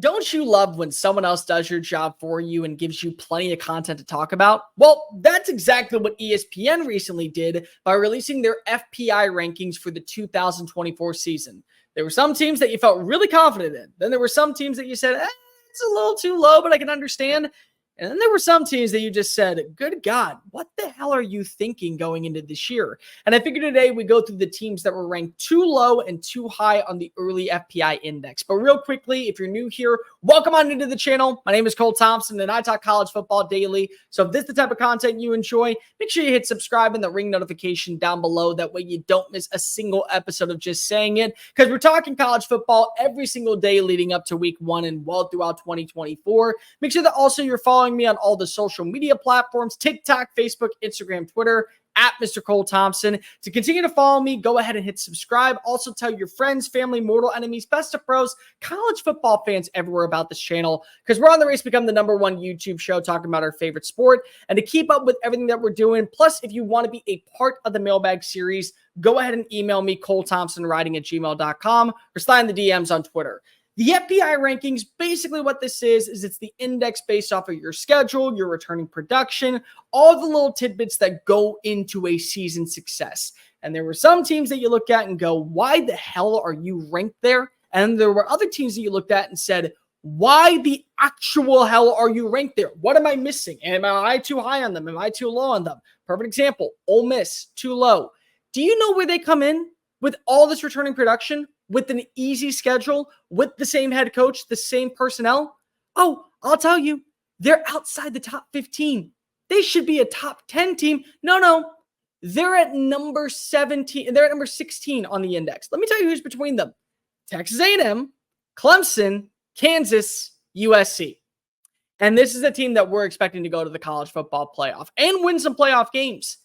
Don't you love when someone else does your job for you and gives you plenty of content to talk about? Well, that's exactly what ESPN recently did by releasing their FPI rankings for the 2024 season. There were some teams that you felt really confident in. Then there were some teams that you said, it's a little too low, but I can understand. And then there were some teams that you just said, good God, what the hell are you thinking going into this year? And I figured today we go through the teams that were ranked too low and too high on the early FPI index. But real quickly, if you're new here, welcome on into the channel. My name is Ole Thompson, and I talk college football daily. So if this is the type of content you enjoy, make sure you hit subscribe and the ring notification down below. That way you don't miss a single episode of just saying it, because we're talking college football every single day leading up to week 1 and well throughout 2024. Make sure that also you're following me on all the social media platforms, TikTok, Facebook, Instagram, Twitter, at Mr. Ole Thompson. To continue to follow me, go ahead and hit subscribe. Also tell your friends, family, mortal enemies, best of pros, college football fans everywhere about this channel, because we're on the race to become the #1 YouTube show talking about our favorite sport. And to keep up with everything that we're doing, plus if you want to be a part of the mailbag series, go ahead and email me, colethompsonwriting@gmail.com, or slide in the DMs on Twitter. The FPI rankings, basically what this is it's the index based off of your schedule, your returning production, all the little tidbits that go into a season success. And there were some teams that you look at and go, why the hell are you ranked there? And there were other teams that you looked at and said, why the actual hell are you ranked there? What am I missing? Am I too high on them? Am I too low on them? Perfect example, Ole Miss, too low. Do you know where they come in with all this returning production? With an easy schedule, with the same head coach, the same personnel? Oh, I'll tell you, they're outside the top 15. They should be a top 10 team. No, they're at number 17. They're at number 16 on the index. Let me tell you who's between them. Texas A&M, Clemson, Kansas, USC. And this is a team that we're expecting to go to the college football playoff and win some playoff games.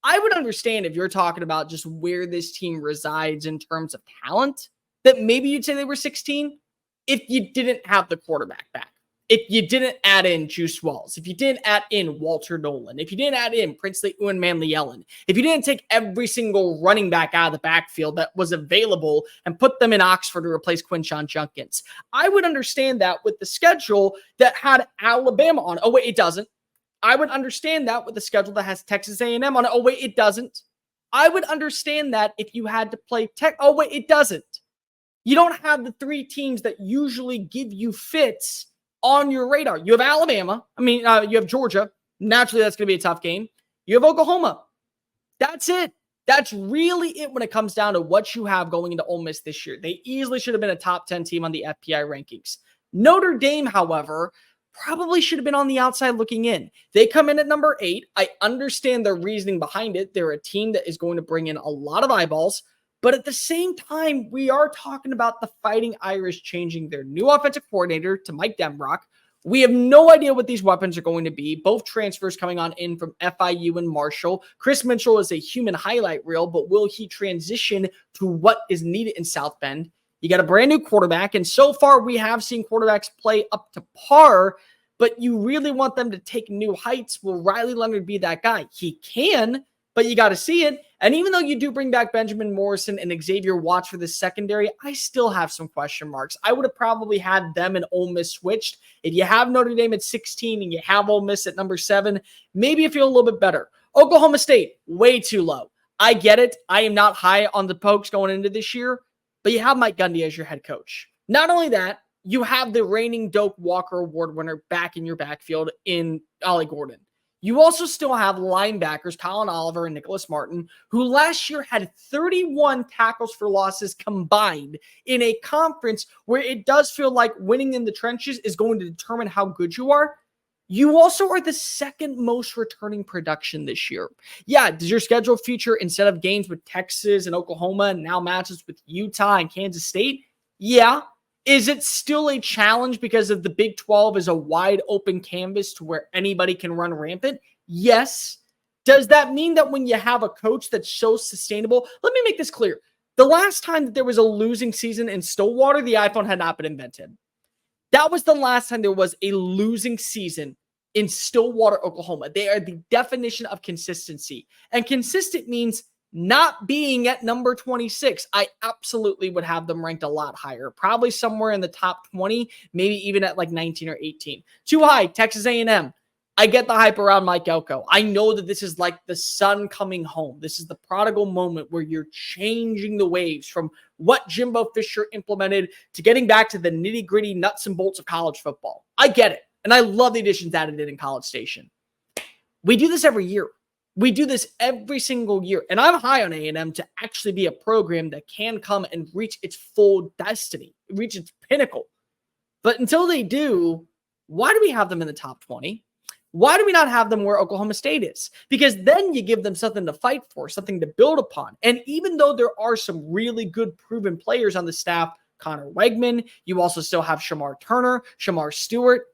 I would understand if you're talking about just where this team resides in terms of talent, that maybe you'd say they were 16 if you didn't have the quarterback back. If you didn't add in Juice Walls, if you didn't add in Walter Nolan, if you didn't add in Princely Uwin-Manley-Ellen, if you didn't take every single running back out of the backfield that was available and put them in Oxford to replace Quinshon Judkins, I would understand that with the schedule that had Alabama on. Oh, wait, it doesn't. I would understand that with the schedule that has Texas A&M on it. Oh, wait, it doesn't. I would understand that if you had to play Tech. Oh, wait, it doesn't. You don't have the 3 teams that usually give you fits on your radar. You have Alabama. You have Georgia. Naturally, that's going to be a tough game. You have Oklahoma. That's it. That's really it when it comes down to what you have going into Ole Miss this year. They easily should have been a top 10 team on the FPI rankings. Notre Dame, however, probably should have been on the outside looking in. They come in at number 8. I understand their reasoning behind it. They're a team that is going to bring in a lot of eyeballs. But at the same time, we are talking about the Fighting Irish changing their new offensive coordinator to Mike Denbrock. We have no idea what these weapons are going to be. Both transfers coming on in from FIU and Marshall. Chris Mitchell is a human highlight reel, but will he transition to what is needed in South Bend? You got a brand new quarterback, and so far we have seen quarterbacks play up to par, but you really want them to take new heights. Will Riley Leonard be that guy? He can, but you got to see it. And even though you do bring back Benjamin Morrison and Xavier Watts for the secondary, I still have some question marks. I would have probably had them and Ole Miss switched. If you have Notre Dame at 16 and you have Ole Miss at number 7, maybe you feel a little bit better. Oklahoma State, way too low. I get it. I am not high on the Pokes going into this year, but you have Mike Gundy as your head coach. Not only that, you have the reigning Doak Walker Award winner back in your backfield in Ollie Gordon. You also still have linebackers, Colin Oliver and Nicholas Martin, who last year had 31 tackles for losses combined in a conference where it does feel like winning in the trenches is going to determine how good you are. You also are the second most returning production this year. Yeah, does your schedule feature, instead of games with Texas and Oklahoma, and now matches with Utah and Kansas State? Yeah. Is it still a challenge because of the Big 12 is a wide open canvas to where anybody can run rampant? Yes. Does that mean that when you have a coach that's so sustainable? Let me make this clear. The last time that there was a losing season in Stillwater, the iPhone had not been invented. That was the last time there was a losing season in Stillwater, Oklahoma. They are the definition of consistency. And consistent means not being at number 26, I absolutely would have them ranked a lot higher, probably somewhere in the top 20, maybe even at like 19 or 18. Too high, Texas A&M. I get the hype around Mike Elko. I know that this is like the sun coming home. This is the prodigal moment where you're changing the waves from what Jimbo Fisher implemented to getting back to the nitty-gritty nuts and bolts of college football. I get it. And I love the additions added in College Station. We do this every year. We do this every single year. And I'm high on A&M to actually be a program that can come and reach its full destiny, reach its pinnacle. But until they do, why do we have them in the top 20? Why do we not have them where Oklahoma State is? Because then you give them something to fight for, something to build upon. And even though there are some really good proven players on the staff, Connor Wegman, you also still have Shamar Turner, Shamar Stewart,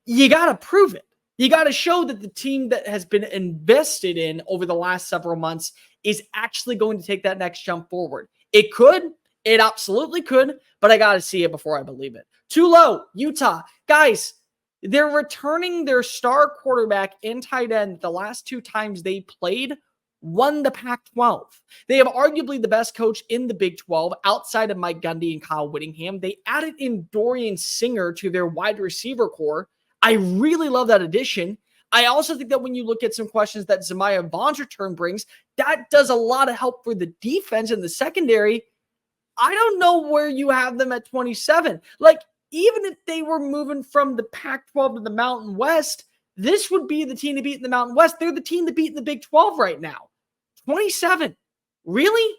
you got to prove it. You got to show that the team that has been invested in over the last several months is actually going to take that next jump forward. It could. It absolutely could. But I got to see it before I believe it. Too low, Utah. Guys, they're returning their star quarterback and tight end the last 2 times they played, won the Pac-12. They have arguably the best coach in the Big 12 outside of Mike Gundy and Kyle Whittingham. They added in Dorian Singer to their wide receiver core. I really love that addition. I also think that when you look at some questions that Zemiah Vaughn's return brings, that does a lot of help for the defense and the secondary. I don't know where you have them at 27. Like, even if they were moving from the Pac-12 to the Mountain West, this would be the team to beat in the Mountain West. They're the team to beat in the Big 12 right now. 27. Really?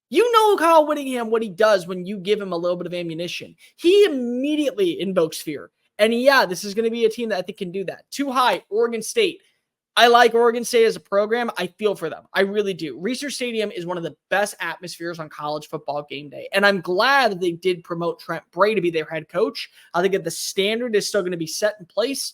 You know Kyle Whittingham, what he does when you give him a little bit of ammunition. He immediately invokes fear. And yeah, this is going to be a team that I think can do that. Too high, Oregon State. I like Oregon State as a program. I feel for them. I really do. Research Stadium is one of the best atmospheres on college football game day. And I'm glad that they did promote Trent Bray to be their head coach. I think that the standard is still going to be set in place.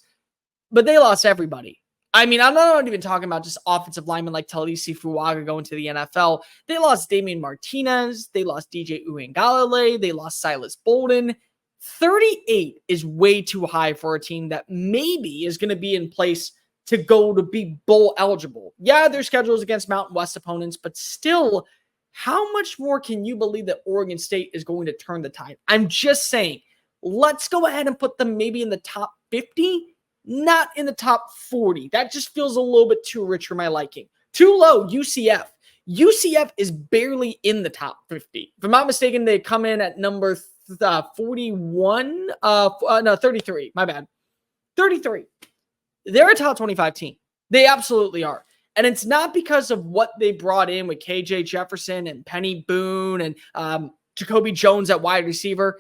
But they lost everybody. I mean, I'm not even talking about just offensive linemen like Talisi Fuaga going to the NFL. They lost Damian Martinez. They lost DJ Uiagalelei. They lost Silas Bolden. 38 is way too high for a team that maybe is going to be in place to go to be bowl eligible. Yeah, their schedule is against Mountain West opponents, but still, how much more can you believe that Oregon State is going to turn the tide? I'm just saying, let's go ahead and put them maybe in the top 50, not in the top 40. That just feels a little bit too rich for my liking. Too low, UCF. UCF is barely in the top 50. If I'm not mistaken, they come in at number 41. No, 33. My bad. 33. They're a top 25 team. They absolutely are. And it's not because of what they brought in with KJ Jefferson and Penny Boone and Jacoby Jones at wide receiver.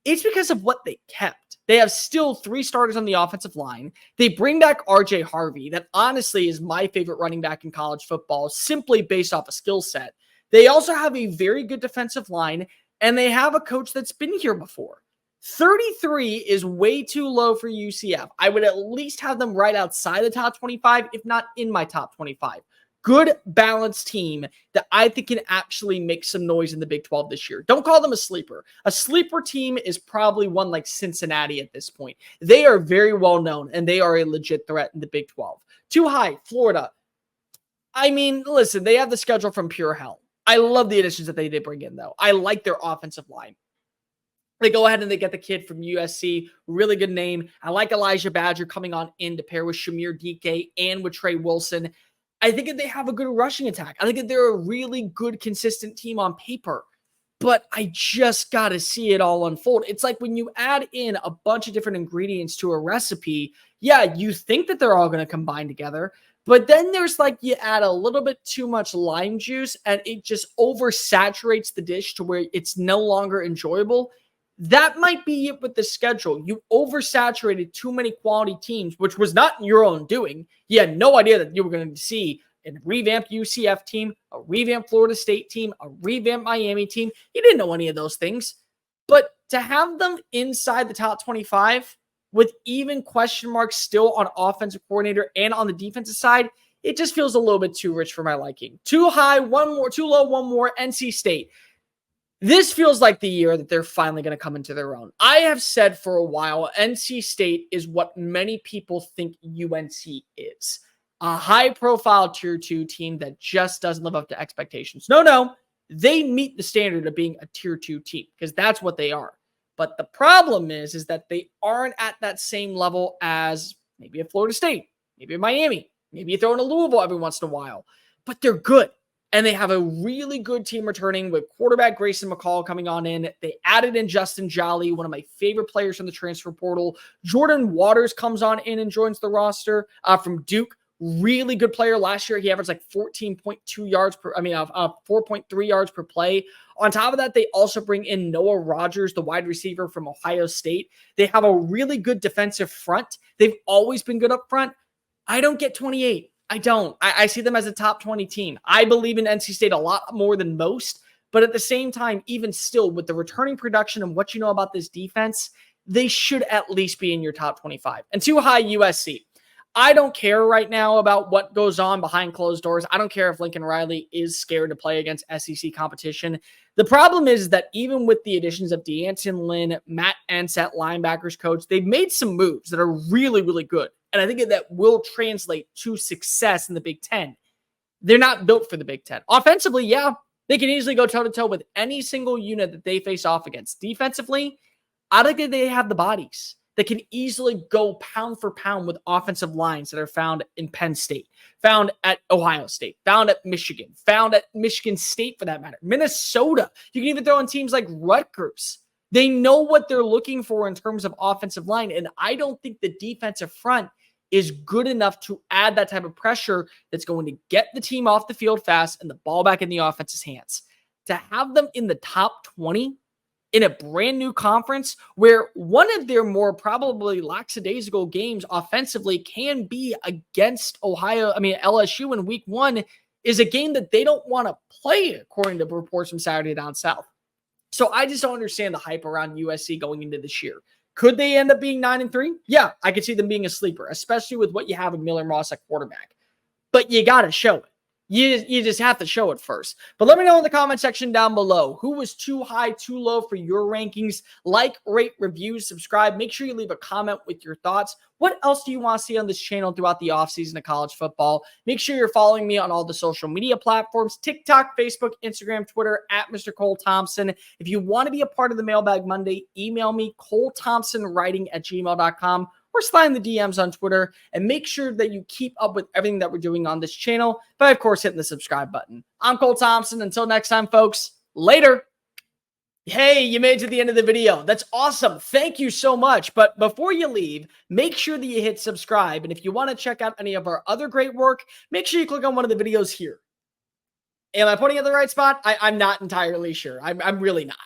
It's because of what they kept. They have still 3 starters on the offensive line. They bring back RJ Harvey. That honestly is my favorite running back in college football, simply based off a skill set. They also have a very good defensive line, and they have a coach that's been here before. 33 is way too low for UCF. I would at least have them right outside the top 25, if not in my top 25. Good, balanced team that I think can actually make some noise in the Big 12 this year. Don't call them a sleeper. A sleeper team is probably one like Cincinnati at this point. They are very well known, and they are a legit threat in the Big 12. Too high, Florida. I mean, listen, they have the schedule from pure hell. I love the additions that they did bring in, though. I like their offensive line. They go ahead and they get the kid from USC. Really good name. I like Elijah Badger coming on in to pair with Shamir Dike and with Trey Wilson. I think that they have a good rushing attack. I think that they're a really good, consistent team on paper. But I just got to see it all unfold. It's like when you add in a bunch of different ingredients to a recipe, yeah, you think that they're all going to combine together. But then there's like you add a little bit too much lime juice and it just oversaturates the dish to where it's no longer enjoyable. That might be it with the schedule. You oversaturated too many quality teams, which was not your own doing. You had no idea that you were going to see a revamped UCF team, a revamped Florida State team, a revamped Miami team. You didn't know any of those things. But to have them inside the top 25 with even question marks still on offensive coordinator and on the defensive side, it just feels a little bit too rich for my liking. Too high, one more, too low, one more, NC State. This feels like the year that they're finally going to come into their own. I have said for a while, NC State is what many people think UNC is. a high-profile Tier 2 team that just doesn't live up to expectations. No. They meet the standard of being a Tier 2 team because that's what they are. But the problem is that they aren't at that same level as maybe a Florida State, maybe a Miami, maybe you throw in a Louisville every once in a while. But they're good. And they have a really good team returning with quarterback Grayson McCall coming on in. They added in Justin Jolly, one of my favorite players from the transfer portal. Jordan Waters comes on in and joins the roster from Duke. Really good player last year. He averaged like 4.3 yards per play. On top of that, they also bring in Noah Rogers, the wide receiver from Ohio State. They have a really good defensive front. They've always been good up front. I don't get 28. I don't. I see them as a top 20 team. I believe in NC State a lot more than most, but at the same time, even still, with the returning production and what you know about this defense, they should at least be in your top 25. And too high, USC. I don't care right now about what goes on behind closed doors. I don't care if Lincoln Riley is scared to play against SEC competition. The problem is that even with the additions of D'Anton Lynn, Matt Ansett, linebackers coach, they've made some moves that are really, really good. And I think that will translate to success in the Big Ten. They're not built for the Big Ten. Offensively, yeah, they can easily go toe-to-toe with any single unit that they face off against. Defensively, I think that they have the bodies that can easily go pound for pound with offensive lines that are found in Penn State, found at Ohio State, found at Michigan, found at Michigan State for that matter, Minnesota. You can even throw in teams like Rutgers. They know what they're looking for in terms of offensive line, and I don't think the defensive front is good enough to add that type of pressure that's going to get the team off the field fast and the ball back in the offense's hands. To have them in the top 20 in a brand new conference where one of their more probably lackadaisical games offensively can be against LSU in week 1 is a game that they don't want to play, according to reports from Saturday Down South. So I just don't understand the hype around USC going into this year. Could they end up being 9-3? Yeah, I could see them being a sleeper, especially with what you have in Miller Moss at quarterback. But you got to show it. You just have to show it first. But let me know in the comment section down below who was too high, too low for your rankings. Like, rate, review, subscribe. Make sure you leave a comment with your thoughts. What else do you want to see on this channel throughout the offseason of college football? Make sure you're following me on all the social media platforms, TikTok, Facebook, Instagram, Twitter, at Mr. Cole Thompson. If you want to be a part of the Mailbag Monday, email me, colethompsonwriting@gmail.com. or slide in the DMs on Twitter, and make sure that you keep up with everything that we're doing on this channel by, of course, hitting the subscribe button. I'm Cole Thompson. Until next time, folks, later. Hey, you made it to the end of the video. That's awesome. Thank you so much. But before you leave, make sure that you hit subscribe. And if you want to check out any of our other great work, make sure you click on one of the videos here. Am I pointing at the right spot? I'm not entirely sure. I'm really not.